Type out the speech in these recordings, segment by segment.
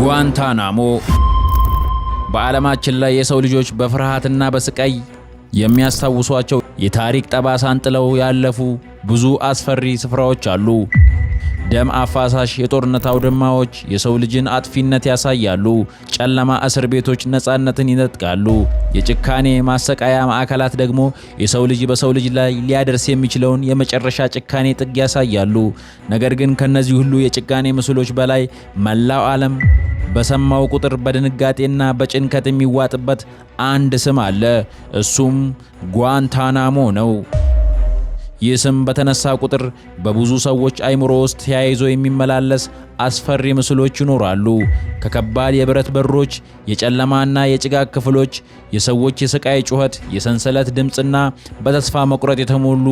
ጓንታናሞ በዓለማችን ላይ የሰው ልጆች በፍርሃትና በስቃይ የሚያስታውሷቸው የታሪክ ጠባሳን ጥለው ያለፉ ብዙ አስፈሪ ስፍራዎች አሉ። ደም አፋሳሽ የጦርነት አውድማዎች የሰው ልጅን አጥፊነት ያሳያሉ። ጨለማ እስር ቤቶች ነፃነትን ይነጥቃሉ። የጭካኔ ማሰቃያ ማዕከላት ደግሞ የሰው ልጅ በሰው ልጅ ላይ ሊያደርስ የሚችለውን የመጨረሻ ጭካኔ ጥግ ያሳያሉ። ነገር ግን ከነዚህ ሁሉ የጭካኔ ምስሎች በላይ መላው ዓለም በሰማው ቁጥር በድንጋጤና በጭንቀት የሚዋጥበት አንድ ስም አለ። እሱም ጓንታናሞ ነው። ይህ ስም በተነሳ ቁጥር በብዙ ሰዎች አይምሮ ውስጥ ተያይዞ የሚመላለስ አስፈሪ ምስሎች ይኖራሉ። ከከባድ የብረት በሮች፣ የጨለማና የጭጋግ ክፍሎች፣ የሰዎች የስቃይ ጩኸት፣ የሰንሰለት ድምጽና በተስፋ መቁረጥ የተሞሉ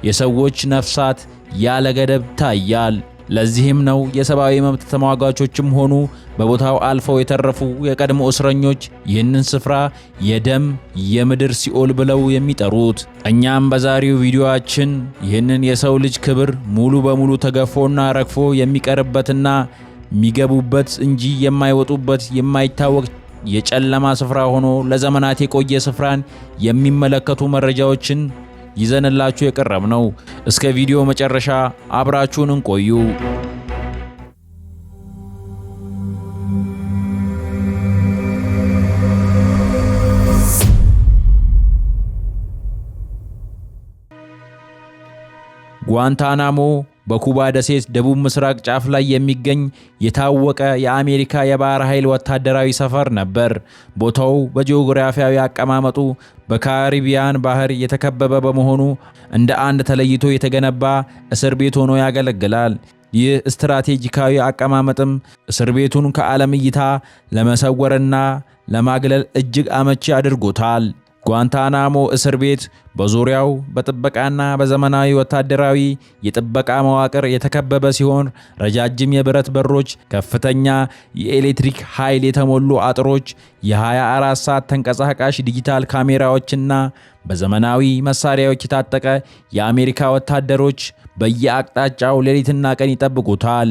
የሰዎች ነፍሳት ያለ ገደብ ታያል። ለዚህም ነው የሰብአዊ መብት ተሟጋቾችም ሆኑ በቦታው አልፈው የተረፉ የቀድሞ እስረኞች ይህንን ስፍራ የደም የምድር ሲኦል ብለው የሚጠሩት። እኛም በዛሬው ቪዲዮአችን ይህንን የሰው ልጅ ክብር ሙሉ በሙሉ ተገፎና ረግፎ የሚቀርበትና የሚገቡበት እንጂ የማይወጡበት የማይታወቅ የጨለማ ስፍራ ሆኖ ለዘመናት የቆየ ስፍራን የሚመለከቱ መረጃዎችን ይዘንላችሁ የቀረብ ነው። እስከ ቪዲዮ መጨረሻ አብራችሁን እንቆዩ። ጓንታናሞ በኩባ ደሴት ደቡብ ምስራቅ ጫፍ ላይ የሚገኝ የታወቀ የአሜሪካ የባህር ኃይል ወታደራዊ ሰፈር ነበር። ቦታው በጂኦግራፊያዊ አቀማመጡ በካሪቢያን ባህር የተከበበ በመሆኑ እንደ አንድ ተለይቶ የተገነባ እስር ቤት ሆኖ ያገለግላል። ይህ ስትራቴጂካዊ አቀማመጥም እስር ቤቱን ከዓለም እይታ ለመሰወርና ለማግለል እጅግ አመቺ አድርጎታል። ጓንታናሞ እስር ቤት በዙሪያው በጥበቃና በዘመናዊ ወታደራዊ የጥበቃ መዋቅር የተከበበ ሲሆን ረጃጅም የብረት በሮች፣ ከፍተኛ የኤሌክትሪክ ኃይል የተሞሉ አጥሮች፣ የ24 ሰዓት ተንቀሳቃሽ ዲጂታል ካሜራዎችና በዘመናዊ መሳሪያዎች የታጠቀ የአሜሪካ ወታደሮች በየአቅጣጫው ሌሊትና ቀን ይጠብቁታል።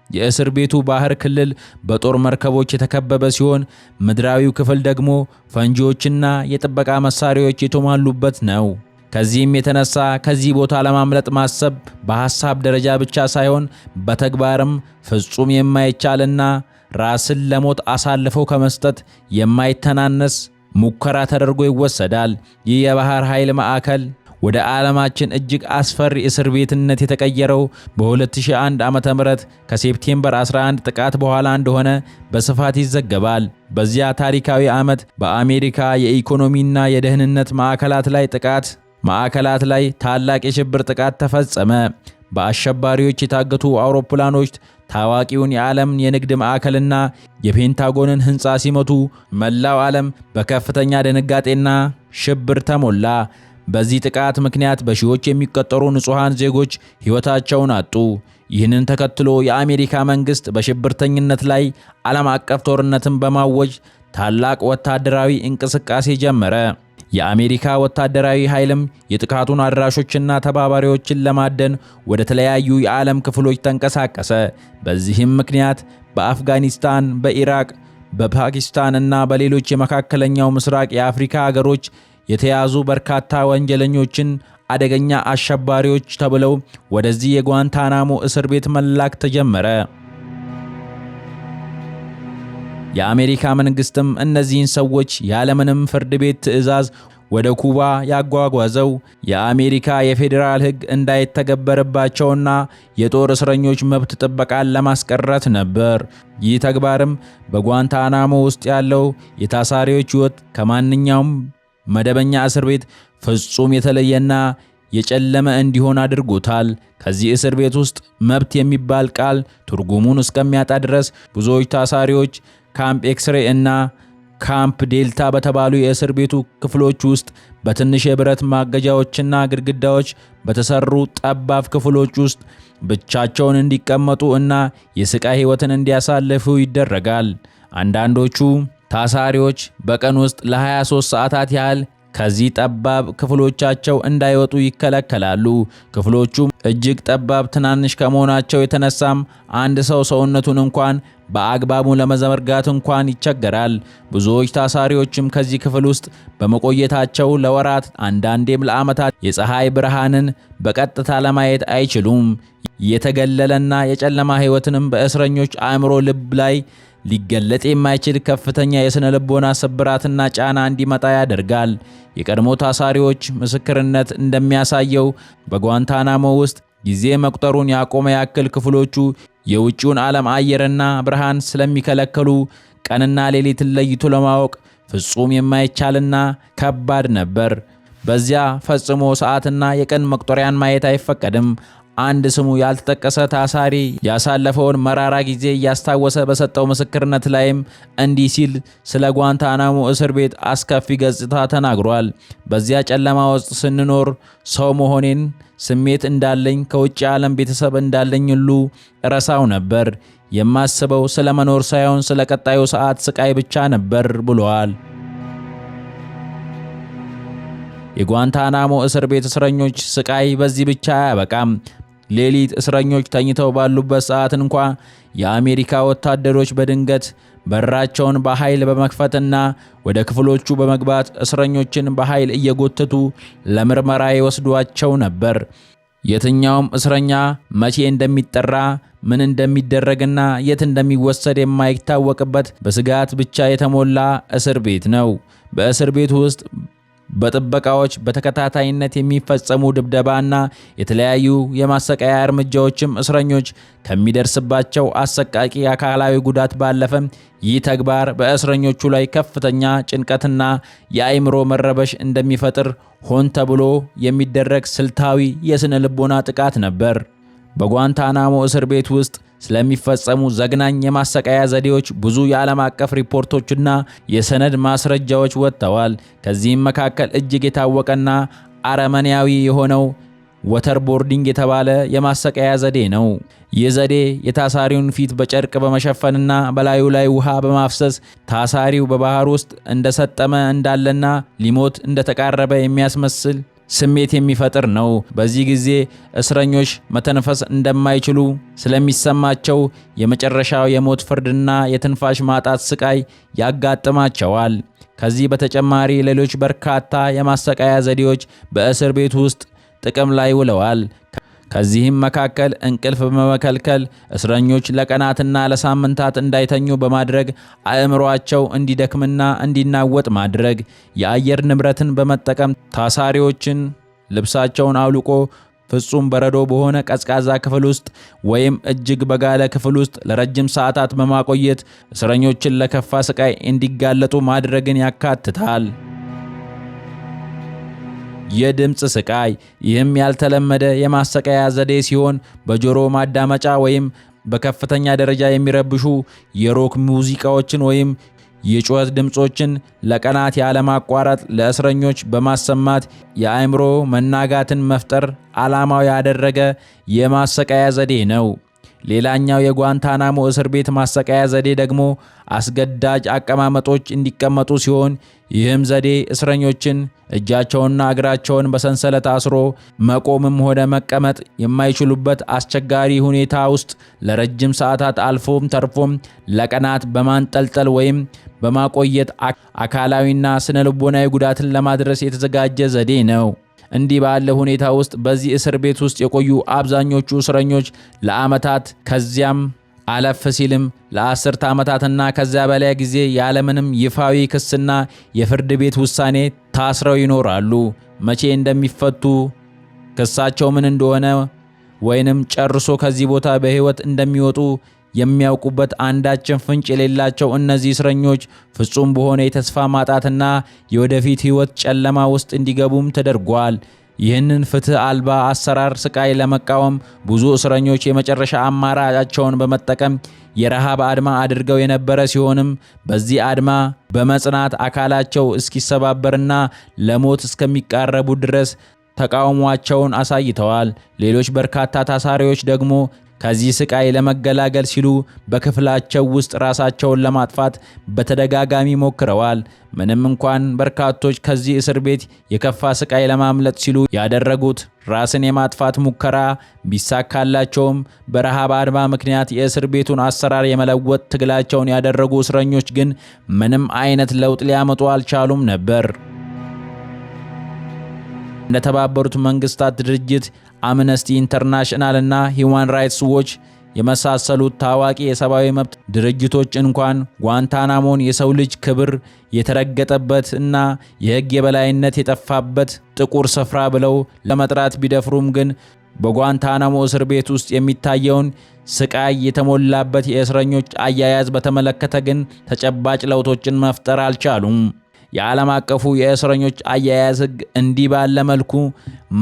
የእስር ቤቱ ባህር ክልል በጦር መርከቦች የተከበበ ሲሆን ምድራዊው ክፍል ደግሞ ፈንጂዎችና የጥበቃ መሳሪያዎች የተሟሉበት ነው። ከዚህም የተነሳ ከዚህ ቦታ ለማምለጥ ማሰብ በሐሳብ ደረጃ ብቻ ሳይሆን በተግባርም ፍጹም የማይቻልና ራስን ለሞት አሳልፈው ከመስጠት የማይተናነስ ሙከራ ተደርጎ ይወሰዳል። ይህ የባህር ኃይል ማዕከል ወደ ዓለማችን እጅግ አስፈሪ እስር ቤትነት የተቀየረው በ2001 ዓመተ ምህረት ከሴፕቴምበር 11 ጥቃት በኋላ እንደሆነ በስፋት ይዘገባል። በዚያ ታሪካዊ ዓመት በአሜሪካ የኢኮኖሚና የደህንነት ማዕከላት ላይ ታላቅ የሽብር ጥቃት ተፈጸመ። በአሸባሪዎች የታገቱ አውሮፕላኖች ታዋቂውን የዓለም የንግድ ማዕከልና የፔንታጎንን ሕንፃ ሲመቱ መላው ዓለም በከፍተኛ ድንጋጤና ሽብር ተሞላ። በዚህ ጥቃት ምክንያት በሺዎች የሚቆጠሩ ንጹሃን ዜጎች ሕይወታቸውን አጡ። ይህንን ተከትሎ የአሜሪካ መንግስት በሽብርተኝነት ላይ ዓለም አቀፍ ጦርነትን በማወጅ ታላቅ ወታደራዊ እንቅስቃሴ ጀመረ። የአሜሪካ ወታደራዊ ኃይልም የጥቃቱን አድራሾችና ተባባሪዎችን ለማደን ወደ ተለያዩ የዓለም ክፍሎች ተንቀሳቀሰ። በዚህም ምክንያት በአፍጋኒስታን፣ በኢራቅ፣ በፓኪስታንና በሌሎች የመካከለኛው ምስራቅ የአፍሪካ ሀገሮች የተያዙ በርካታ ወንጀለኞችን አደገኛ አሸባሪዎች ተብለው ወደዚህ የጓንታናሞ እስር ቤት መላክ ተጀመረ። የአሜሪካ መንግስትም እነዚህን ሰዎች ያለምንም ፍርድ ቤት ትዕዛዝ ወደ ኩባ ያጓጓዘው የአሜሪካ የፌዴራል ሕግ እንዳይተገበርባቸውና የጦር እስረኞች መብት ጥበቃን ለማስቀረት ነበር። ይህ ተግባርም በጓንታናሞ ውስጥ ያለው የታሳሪዎች ሕይወት ከማንኛውም መደበኛ እስር ቤት ፍጹም የተለየና የጨለመ እንዲሆን አድርጎታል። ከዚህ እስር ቤት ውስጥ መብት የሚባል ቃል ትርጉሙን እስከሚያጣ ድረስ ብዙዎች ታሳሪዎች ካምፕ ኤክስሬ እና ካምፕ ዴልታ በተባሉ የእስር ቤቱ ክፍሎች ውስጥ በትንሽ የብረት ማገጃዎችና ግድግዳዎች በተሰሩ ጠባብ ክፍሎች ውስጥ ብቻቸውን እንዲቀመጡ እና የስቃይ ሕይወትን እንዲያሳልፉ ይደረጋል። አንዳንዶቹ ታሳሪዎች በቀን ውስጥ ለ23 ሰዓታት ያህል ከዚህ ጠባብ ክፍሎቻቸው እንዳይወጡ ይከለከላሉ። ክፍሎቹም እጅግ ጠባብ ትናንሽ ከመሆናቸው የተነሳም አንድ ሰው ሰውነቱን እንኳን በአግባቡ ለመዘርጋት እንኳን ይቸገራል። ብዙዎች ታሳሪዎችም ከዚህ ክፍል ውስጥ በመቆየታቸው ለወራት አንዳንዴም ለዓመታት የፀሐይ ብርሃንን በቀጥታ ለማየት አይችሉም። የተገለለና የጨለማ ሕይወትንም በእስረኞች አእምሮ ልብ ላይ ሊገለጥ የማይችል ከፍተኛ የስነ ልቦና ስብራትና ጫና እንዲመጣ ያደርጋል። የቀድሞ ታሳሪዎች ምስክርነት እንደሚያሳየው በጓንታናሞ ውስጥ ጊዜ መቁጠሩን ያቆመ ያክል ክፍሎቹ የውጭውን ዓለም አየርና ብርሃን ስለሚከለከሉ ቀንና ሌሊትን ለይቶ ለማወቅ ፍጹም የማይቻልና ከባድ ነበር። በዚያ ፈጽሞ ሰዓትና የቀን መቁጠሪያን ማየት አይፈቀድም። አንድ ስሙ ያልተጠቀሰ ታሳሪ ያሳለፈውን መራራ ጊዜ እያስታወሰ በሰጠው ምስክርነት ላይም እንዲህ ሲል ስለ ጓንታናሞ እስር ቤት አስከፊ ገጽታ ተናግሯል። በዚያ ጨለማ ውስጥ ስንኖር ሰው መሆኔን ስሜት እንዳለኝ ከውጭ ዓለም ቤተሰብ እንዳለኝ ሁሉ እረሳው ነበር። የማስበው ስለ መኖር ሳይሆን ስለ ቀጣዩ ሰዓት ስቃይ ብቻ ነበር ብሏል። የጓንታናሞ እስር ቤት እስረኞች ስቃይ በዚህ ብቻ አያበቃም። ሌሊት እስረኞች ተኝተው ባሉበት ሰዓት እንኳን የአሜሪካ ወታደሮች በድንገት በራቸውን በኃይል በመክፈትና ወደ ክፍሎቹ በመግባት እስረኞችን በኃይል እየጎተቱ ለምርመራ ይወስዷቸው ነበር። የትኛውም እስረኛ መቼ እንደሚጠራ፣ ምን እንደሚደረግና የት እንደሚወሰድ የማይታወቅበት በስጋት ብቻ የተሞላ እስር ቤት ነው። በእስር ቤቱ ውስጥ በጥበቃዎች በተከታታይነት የሚፈጸሙ ድብደባና የተለያዩ የማሰቃያ እርምጃዎችም እስረኞች ከሚደርስባቸው አሰቃቂ አካላዊ ጉዳት ባለፈም ይህ ተግባር በእስረኞቹ ላይ ከፍተኛ ጭንቀትና የአእምሮ መረበሽ እንደሚፈጥር ሆን ተብሎ የሚደረግ ስልታዊ የስነ ልቦና ጥቃት ነበር። በጓንታናሞ እስር ቤት ውስጥ ስለሚፈጸሙ ዘግናኝ የማሰቃያ ዘዴዎች ብዙ የዓለም አቀፍ ሪፖርቶችና የሰነድ ማስረጃዎች ወጥተዋል። ከዚህም መካከል እጅግ የታወቀና አረመኔያዊ የሆነው ወተርቦርዲንግ የተባለ የማሰቃያ ዘዴ ነው። ይህ ዘዴ የታሳሪውን ፊት በጨርቅ በመሸፈንና በላዩ ላይ ውሃ በማፍሰስ ታሳሪው በባህር ውስጥ እንደሰጠመ እንዳለና ሊሞት እንደተቃረበ የሚያስመስል ስሜት የሚፈጥር ነው። በዚህ ጊዜ እስረኞች መተንፈስ እንደማይችሉ ስለሚሰማቸው የመጨረሻው የሞት ፍርድና የትንፋሽ ማጣት ስቃይ ያጋጥማቸዋል። ከዚህ በተጨማሪ ሌሎች በርካታ የማሰቃያ ዘዴዎች በእስር ቤት ውስጥ ጥቅም ላይ ውለዋል። ከዚህም መካከል እንቅልፍ በመከልከል እስረኞች ለቀናትና ለሳምንታት እንዳይተኙ በማድረግ አእምሮአቸው እንዲደክምና እንዲናወጥ ማድረግ፣ የአየር ንብረትን በመጠቀም ታሳሪዎችን ልብሳቸውን አውልቆ ፍጹም በረዶ በሆነ ቀዝቃዛ ክፍል ውስጥ ወይም እጅግ በጋለ ክፍል ውስጥ ለረጅም ሰዓታት በማቆየት እስረኞችን ለከፋ ስቃይ እንዲጋለጡ ማድረግን ያካትታል። የድምጽ ስቃይ፣ ይህም ያልተለመደ የማሰቃያ ዘዴ ሲሆን በጆሮ ማዳመጫ ወይም በከፍተኛ ደረጃ የሚረብሹ የሮክ ሙዚቃዎችን ወይም የጩኸት ድምጾችን ለቀናት ያለማቋረጥ ለእስረኞች በማሰማት የአእምሮ መናጋትን መፍጠር ዓላማው ያደረገ የማሰቃያ ዘዴ ነው። ሌላኛው የጓንታናሞ እስር ቤት ማሰቃያ ዘዴ ደግሞ አስገዳጅ አቀማመጦች እንዲቀመጡ ሲሆን ይህም ዘዴ እስረኞችን እጃቸውንና እግራቸውን በሰንሰለት አስሮ መቆምም ሆነ መቀመጥ የማይችሉበት አስቸጋሪ ሁኔታ ውስጥ ለረጅም ሰዓታት አልፎም ተርፎም ለቀናት በማንጠልጠል ወይም በማቆየት አካላዊና ስነ ልቦናዊ ጉዳትን ለማድረስ የተዘጋጀ ዘዴ ነው። እንዲህ ባለ ሁኔታ ውስጥ በዚህ እስር ቤት ውስጥ የቆዩ አብዛኞቹ እስረኞች ለዓመታት ከዚያም አለፍ ሲልም ለ10 ዓመታትና ከዚያ በላይ ጊዜ ያለምንም ይፋዊ ክስና የፍርድ ቤት ውሳኔ ታስረው ይኖራሉ። መቼ እንደሚፈቱ፣ ክሳቸው ምን እንደሆነ ወይንም ጨርሶ ከዚህ ቦታ በሕይወት እንደሚወጡ የሚያውቁበት አንዳችን ፍንጭ የሌላቸው እነዚህ እስረኞች ፍጹም በሆነ የተስፋ ማጣትና የወደፊት ሕይወት ጨለማ ውስጥ እንዲገቡም ተደርጓል። ይህንን ፍትህ አልባ አሰራር ስቃይ ለመቃወም ብዙ እስረኞች የመጨረሻ አማራጫቸውን በመጠቀም የረሃብ አድማ አድርገው የነበረ ሲሆንም በዚህ አድማ በመጽናት አካላቸው እስኪሰባበርና ለሞት እስከሚቃረቡ ድረስ ተቃውሟቸውን አሳይተዋል። ሌሎች በርካታ ታሳሪዎች ደግሞ ከዚህ ስቃይ ለመገላገል ሲሉ በክፍላቸው ውስጥ ራሳቸውን ለማጥፋት በተደጋጋሚ ሞክረዋል። ምንም እንኳን በርካቶች ከዚህ እስር ቤት የከፋ ስቃይ ለማምለጥ ሲሉ ያደረጉት ራስን የማጥፋት ሙከራ ቢሳካላቸውም በረሃብ አድማ ምክንያት የእስር ቤቱን አሰራር የመለወጥ ትግላቸውን ያደረጉ እስረኞች ግን ምንም አይነት ለውጥ ሊያመጡ አልቻሉም ነበር። እንደተባበሩት መንግስታት ድርጅት፣ አምነስቲ ኢንተርናሽናል እና ሂውማን ራይትስ ዎች የመሳሰሉት ታዋቂ የሰብአዊ መብት ድርጅቶች እንኳን ጓንታናሞን የሰው ልጅ ክብር የተረገጠበት እና የሕግ የበላይነት የጠፋበት ጥቁር ስፍራ ብለው ለመጥራት ቢደፍሩም ግን በጓንታናሞ እስር ቤት ውስጥ የሚታየውን ስቃይ የተሞላበት የእስረኞች አያያዝ በተመለከተ ግን ተጨባጭ ለውጦችን መፍጠር አልቻሉም። የዓለም አቀፉ የእስረኞች አያያዝ ሕግ እንዲህ ባለ መልኩ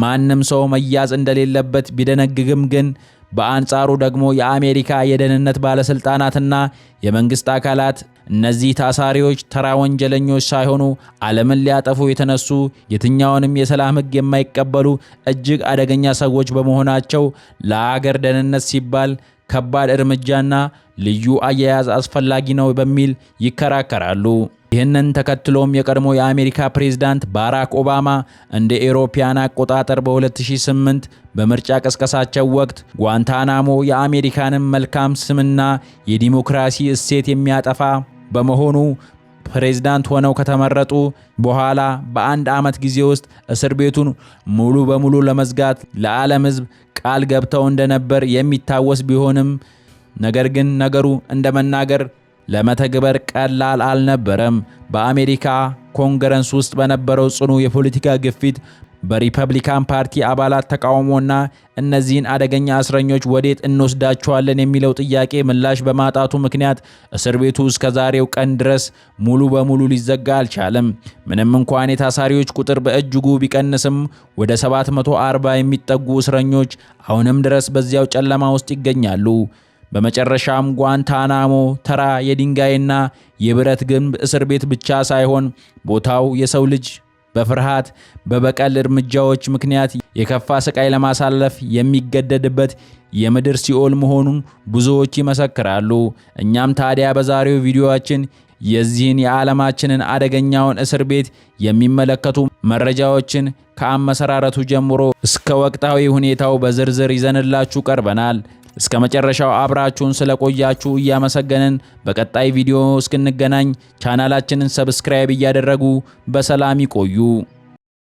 ማንም ሰው መያዝ እንደሌለበት ቢደነግግም ግን በአንጻሩ ደግሞ የአሜሪካ የደህንነት ባለስልጣናትና የመንግስት አካላት እነዚህ ታሳሪዎች ተራ ወንጀለኞች ሳይሆኑ ዓለምን ሊያጠፉ የተነሱ የትኛውንም የሰላም ሕግ የማይቀበሉ እጅግ አደገኛ ሰዎች በመሆናቸው ለአገር ደህንነት ሲባል ከባድ እርምጃና ልዩ አያያዝ አስፈላጊ ነው በሚል ይከራከራሉ። ይህንን ተከትሎም የቀድሞ የአሜሪካ ፕሬዝዳንት ባራክ ኦባማ እንደ ኤሮፓያን አቆጣጠር በ2008 በምርጫ ቅስቀሳቸው ወቅት ጓንታናሞ የአሜሪካንን መልካም ስምና የዲሞክራሲ እሴት የሚያጠፋ በመሆኑ ፕሬዝዳንት ሆነው ከተመረጡ በኋላ በአንድ ዓመት ጊዜ ውስጥ እስር ቤቱን ሙሉ በሙሉ ለመዝጋት ለዓለም ሕዝብ ቃል ገብተው እንደነበር የሚታወስ ቢሆንም ነገር ግን ነገሩ እንደመናገር ለመተግበር ቀላል አልነበረም። በአሜሪካ ኮንግረስ ውስጥ በነበረው ጽኑ የፖለቲካ ግፊት በሪፐብሊካን ፓርቲ አባላት ተቃውሞና እነዚህን አደገኛ እስረኞች ወዴት እንወስዳቸዋለን የሚለው ጥያቄ ምላሽ በማጣቱ ምክንያት እስር ቤቱ እስከ ዛሬው ቀን ድረስ ሙሉ በሙሉ ሊዘጋ አልቻለም። ምንም እንኳን የታሳሪዎች ቁጥር በእጅጉ ቢቀንስም ወደ 740 የሚጠጉ እስረኞች አሁንም ድረስ በዚያው ጨለማ ውስጥ ይገኛሉ። በመጨረሻም ጓንታናሞ ተራ የድንጋይና የብረት ግንብ እስር ቤት ብቻ ሳይሆን ቦታው የሰው ልጅ በፍርሃት በበቀል እርምጃዎች ምክንያት የከፋ ስቃይ ለማሳለፍ የሚገደድበት የምድር ሲኦል መሆኑን ብዙዎች ይመሰክራሉ። እኛም ታዲያ በዛሬው ቪዲዮአችን የዚህን የዓለማችንን አደገኛውን እስር ቤት የሚመለከቱ መረጃዎችን ከአመሰራረቱ ጀምሮ እስከ ወቅታዊ ሁኔታው በዝርዝር ይዘንላችሁ ቀርበናል። እስከ መጨረሻው አብራችሁን ስለቆያችሁ እያመሰገንን በቀጣይ ቪዲዮ እስክንገናኝ ቻናላችንን ሰብስክራይብ እያደረጉ በሰላም ይቆዩ።